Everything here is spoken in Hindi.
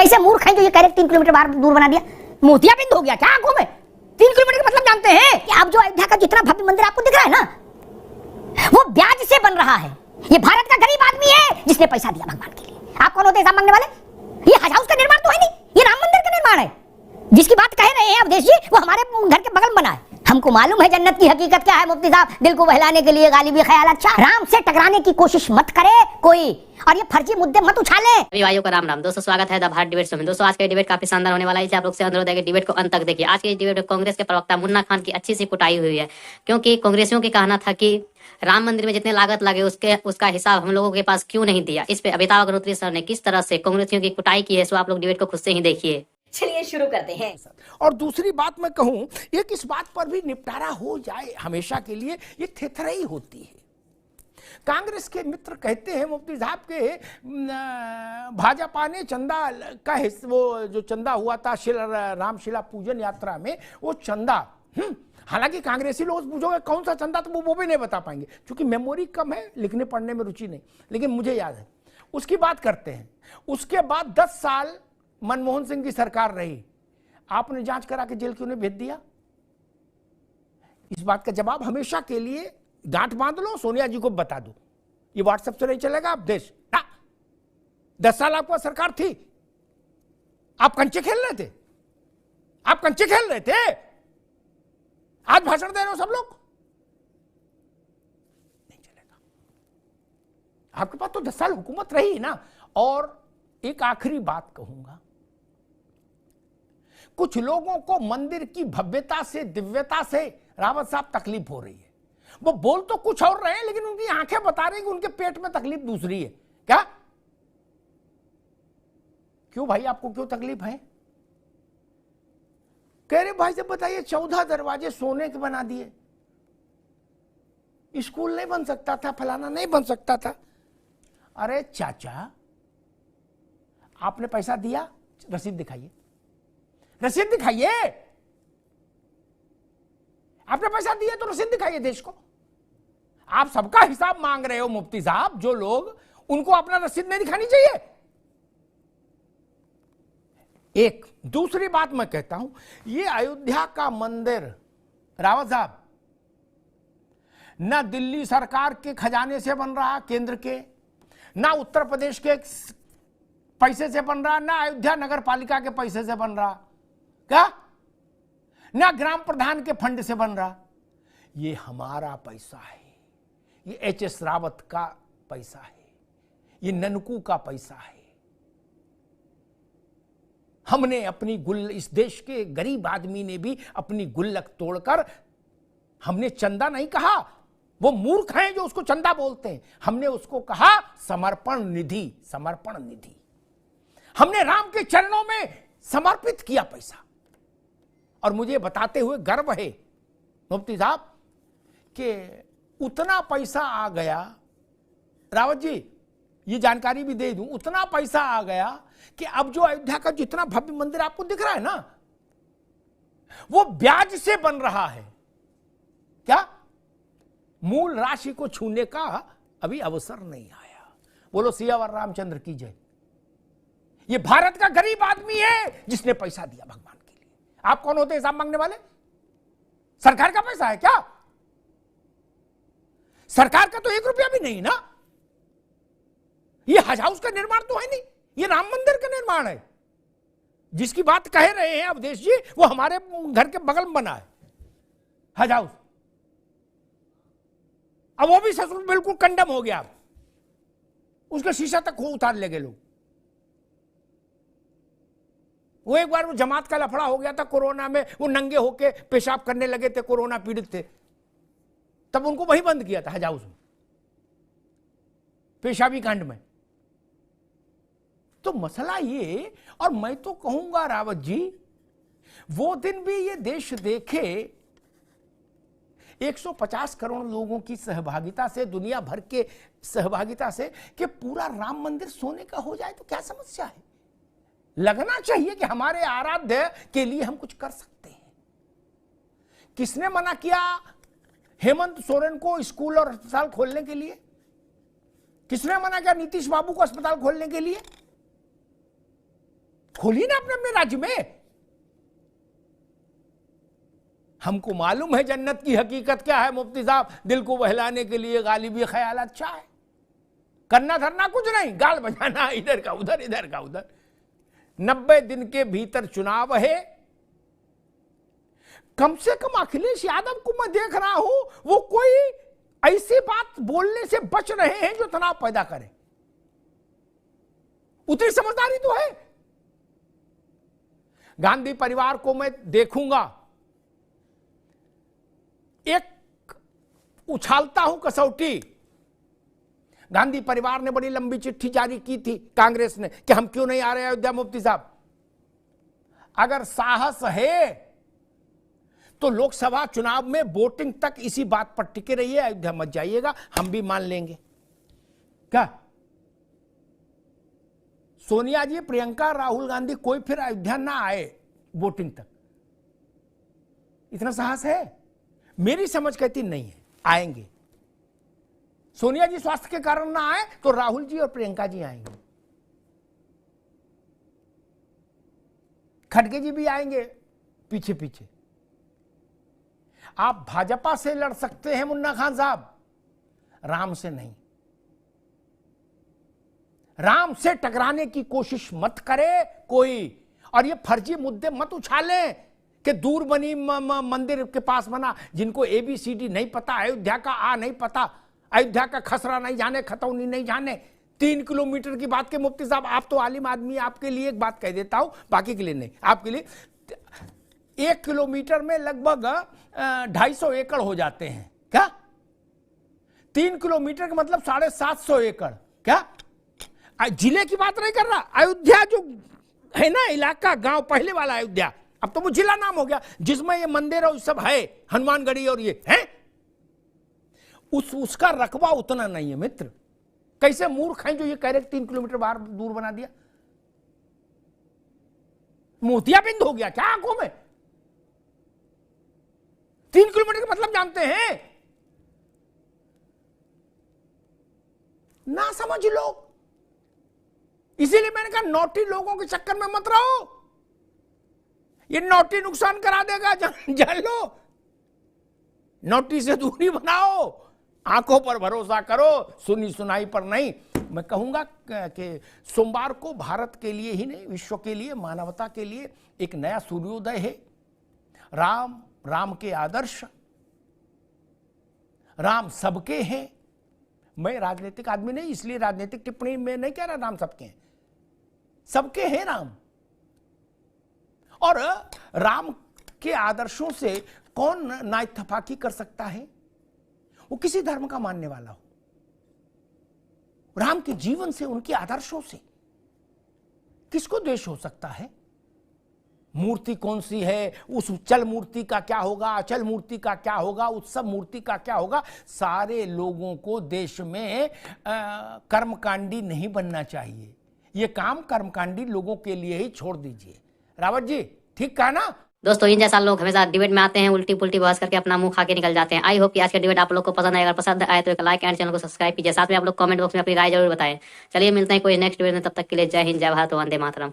कैसे मूर्ख हैं जो ये कह रहे 3 किलोमीटर बाहर दूर बना दिया? मोतियाबिंद हो गया क्या आंखों में? 3 किलोमीटर का मतलब जानते हैं कि अब जो अयोध्या का जितना भव्य मंदिर आपको दिख रहा है ना, वो ब्याज से बन रहा है। ये भारत का गरीब आदमी है जिसने पैसा दिया भगवान के लिए। आप कौन होते हैं हिसाब मांगने वाले? ये हज हाउस का निर्माण तो है नहीं, ये राम मंदिर का निर्माण है। जिसकी बात कह रहे हैं अवधेश जी, वो हमारे घर के बगल में बना है। हमको मालूम है जन्नत की हकीकत क्या है मुफ्ती साहब, दिल को बहलाने के लिए गालिबी ख्याल अच्छा। राम से टकराने की कोशिश मत करे कोई, और ये फर्जी मुद्दे मत उछाले। भाइयों का राम राम। दोस्तों स्वागत है द भारत डिबेट शो में। दोस्तों आज का डिबेट काफी शानदार होने वाला है, इसलिए आप लोग से अनुरोध है कि डिबेट को अंत तक देखिए। आज के डिबेट में कांग्रेस के प्रवक्ता मुन्ना खान की अच्छी सी कुटाई हुई है, क्योंकि कांग्रेसियों का कहना था कि राम मंदिर में जितने लागत लगे उसका हिसाब हम लोगों के पास क्यों नहीं दिया। इस पे अमिताभ अग्निहोत्री सर ने किस तरह से कांग्रेसियों की कुटाई की है, सो आप लोग डिबेट को खुद से ही देखिए। चलिए शुरू करते हैं। और दूसरी बात मैं कहूं, एक इस बात पर भी निपटारा हो जाए हमेशा के लिए, ये थेथराई होती है। कांग्रेस के मित्र कहते हैं मुफ्ती साहब के भाजपा ने चंदा का वो जो चंदा हुआ था रामशिला पूजन यात्रा में, वो चंदा हालांकि कांग्रेसी लोग पूछोगे कौन सा चंदा, तो वो भी नहीं बता पाएंगे क्योंकि मेमोरी कम है, लिखने पढ़ने में रुचि नहीं, लेकिन मुझे याद है। उसकी बात करते हैं। उसके बाद 10 साल मनमोहन सिंह की सरकार रही, आपने जांच करा के जेल क्यों नहीं भेज दिया? इस बात का जवाब हमेशा के लिए गांठ बांध लो, सोनिया जी को बता दो। ये व्हाट्सएप से नहीं चलेगा आप देश ना। 10 साल आपको सरकार थी, आप कंचे खेल रहे थे, आप कंचे खेल रहे थे। आज भाषण दे रहे हो सब लोग, नहीं चलेगा। आपके पास तो 10 साल हुकूमत रही ना। और एक आखिरी बात कहूंगा, कुछ लोगों को मंदिर की भव्यता से, दिव्यता से रावत साहब तकलीफ हो रही है। वो बोल तो कुछ और रहे हैं, लेकिन उनकी आंखें बता रही हैं कि उनके पेट में तकलीफ दूसरी है। क्या? क्यों भाई, आपको क्यों तकलीफ है? कह रहे भाई से बताइए, 14 दरवाजे सोने के बना दिए, स्कूल नहीं बन सकता था, फलाना नहीं बन सकता था। अरे चाचा, आपने पैसा दिया, रसीद दिखाइए, रसीद दिखाइए। आपने पैसा दिया तो रसीद दिखाइए देश को। आप सबका हिसाब मांग रहे हो मुफ्ती साहब, जो लोग, उनको अपना रसीद नहीं दिखानी चाहिए। एक दूसरी बात मैं कहता हूं, ये अयोध्या का मंदिर रावत साहब ना दिल्ली सरकार के खजाने से बन रहा, केंद्र के, ना उत्तर प्रदेश के पैसे से बन रहा, ना अयोध्या नगर पालिका के पैसे से बन रहा, क्या, ना ग्राम प्रधान के फंड से बन रहा। ये हमारा पैसा है, ये एच.एस. रावत का पैसा है, ये ननकू का पैसा है। हमने अपनी इस देश के गरीब आदमी ने भी अपनी गुल्लक तोड़कर, हमने चंदा नहीं कहा, वो मूर्ख हैं जो उसको चंदा बोलते हैं, हमने उसको कहा समर्पण निधि, समर्पण निधि। हमने राम के चरणों में समर्पित किया पैसा। और मुझे बताते हुए गर्व है मुफ्ती साहब कि उतना पैसा आ गया, रावत जी ये जानकारी भी दे दूं, उतना पैसा आ गया कि अब जो अयोध्या का जितना भव्य मंदिर आपको दिख रहा है ना, वो ब्याज से बन रहा है। क्या? मूल राशि को छूने का अभी अवसर नहीं आया। बोलो सियावर रामचंद्र की जय। ये भारत का गरीब आदमी है जिसने पैसा दिया भगवान के लिए। आप कौन होते हैं हिसाब मांगने वाले? सरकार का पैसा है क्या? सरकार का तो 1 रुपया भी नहीं ना। ये हज हाउस का निर्माण तो है नहीं, ये राम मंदिर का निर्माण है। जिसकी बात कह रहे हैं अवधेश जी, वो हमारे घर के बगल में बना है हज हाउस। अब वो भी ससुर बिल्कुल कंडम हो गया, उसके शीशा तक उतार ले गए लोग। वो एक बार वो जमात का लफड़ा हो गया था कोरोना में, वो नंगे होके पेशाब करने लगे थे, कोरोना पीड़ित थे, तब उनको वही बंद किया था हज हाउस में, पेशाबी कांड में। तो मसला ये, और मैं तो कहूंगा रावत जी, वो दिन भी ये देश देखे 150 करोड़ लोगों की सहभागिता से, दुनिया भर के सहभागिता से, कि पूरा राम मंदिर सोने का हो जाए तो क्या समस्या है? लगना चाहिए कि हमारे आराध्य के लिए हम कुछ कर सकते हैं। किसने मना किया हेमंत सोरेन को स्कूल और अस्पताल खोलने के लिए? किसने मना किया नीतीश बाबू को अस्पताल खोलने के लिए? खोलिए ना अपने अपने राज्य में। हमको मालूम है जन्नत की हकीकत क्या है मुफ्ती साहब, दिल को बहलाने के लिए गालिबी ख्याल अच्छा है, करना धरना कुछ नहीं, गाल बजाना इधर का उधर इधर का उधर। 90 दिन के भीतर चुनाव है। कम से कम अखिलेश यादव को मैं देख रहा हूं, वो कोई ऐसी बात बोलने से बच रहे हैं जो तनाव पैदा करे। उतनी समझदारी तो है। गांधी परिवार को मैं देखूंगा, एक उछालता हूं कसौटी। गांधी परिवार ने बड़ी लंबी चिट्ठी जारी की थी कांग्रेस ने कि हम क्यों नहीं आ रहे अयोध्या। मुफ्ती साहब, अगर साहस है तो लोकसभा चुनाव में वोटिंग तक इसी बात पर टिके रहिए, अयोध्या मत जाइएगा, हम भी मान लेंगे। क्या सोनिया जी, प्रियंका, राहुल गांधी कोई फिर अयोध्या ना आए वोटिंग तक, इतना साहस है? मेरी समझ कहती नहीं है आएंगे। सोनिया जी स्वास्थ्य के कारण ना आए तो राहुल जी और प्रियंका जी आएंगे, खड़गे जी भी आएंगे पीछे पीछे। आप भाजपा से लड़ सकते हैं मुन्ना खान साहब, राम से नहीं। राम से टकराने की कोशिश मत करे कोई, और ये फर्जी मुद्दे मत उछालें कि दूर बनी मंदिर के पास बना। जिनको ABCD नहीं पता, अयोध्या का आ नहीं पता, अयोध्या का खसरा नहीं जाने, खतौनी नहीं जाने, 3 किलोमीटर की बात के मुफ्ती साहब, आप तो आलिम आदमी, आपके लिए एक बात कह देता हूं, बाकी के लिए नहीं, आपके लिए 1 किलोमीटर में लगभग 250 एकड़ हो जाते हैं। क्या 3 किलोमीटर का मतलब 750 एकड़? क्या जिले की बात नहीं कर रहा, अयोध्या जो है ना इलाका, गांव, पहले वाला अयोध्या, अब तो वो जिला नाम हो गया, जिसमें ये मंदिर और सब है, हनुमानगढ़ी और ये है, उसका रकबा उतना नहीं है मित्र। कैसे मूर्ख हैं जो ये कह रहे 3 किलोमीटर बाहर दूर बना दिया? मोतियाबिंद हो गया क्या आंखों में? 3 किलोमीटर का मतलब जानते हैं? ना समझ लोग। इसीलिए मैंने कहा नोटी लोगों के चक्कर में मत रहो, ये नोटी नुकसान करा देगा, जान लो। नोटी से दूरी बनाओ, आंखों पर भरोसा करो, सुनी सुनाई पर नहीं। मैं कहूंगा कि सोमवार को भारत के लिए ही नहीं, विश्व के लिए, मानवता के लिए एक नया सूर्योदय है। राम के आदर्श, राम सबके हैं। मैं राजनीतिक आदमी नहीं, इसलिए राजनीतिक टिप्पणी में नहीं कह रहा राम सबके हैं, सबके हैं राम। और राम के आदर्शों से कौन ना इत्तेफाकी कर सकता है? वो किसी धर्म का मानने वाला हो, राम के जीवन से, उनके आदर्शों से किसको द्वेष हो सकता है? मूर्ति कौन सी है, उस चल मूर्ति का क्या होगा, अचल मूर्ति का क्या होगा, उत्सव मूर्ति का क्या होगा? सारे लोगों को देश में कर्मकांडी नहीं बनना चाहिए। ये काम कर्मकांडी लोगों के लिए ही छोड़ दीजिए। रावत जी ठीक कहा ना? दोस्तों, इन जैसा लोग हमेशा डिबेट में आते हैं, उल्टी पुल्टी बहस करके अपना मुंह खा के निकल जाते हैं। आई होप कि आज का डिबेट आप लोग को पसंद आए। अगर पसंद आए तो एक लाइक एंड चैनल को सब्सक्राइब कीजिए। साथ में आप लोग कमेंट बॉक्स में अपनी राय जरूर बताएं। चलिए मिलते हैं कोई नेक्स्ट डिबेट में, तब तक के लिए जय हिंद, जय भारत, वंदे मातरम।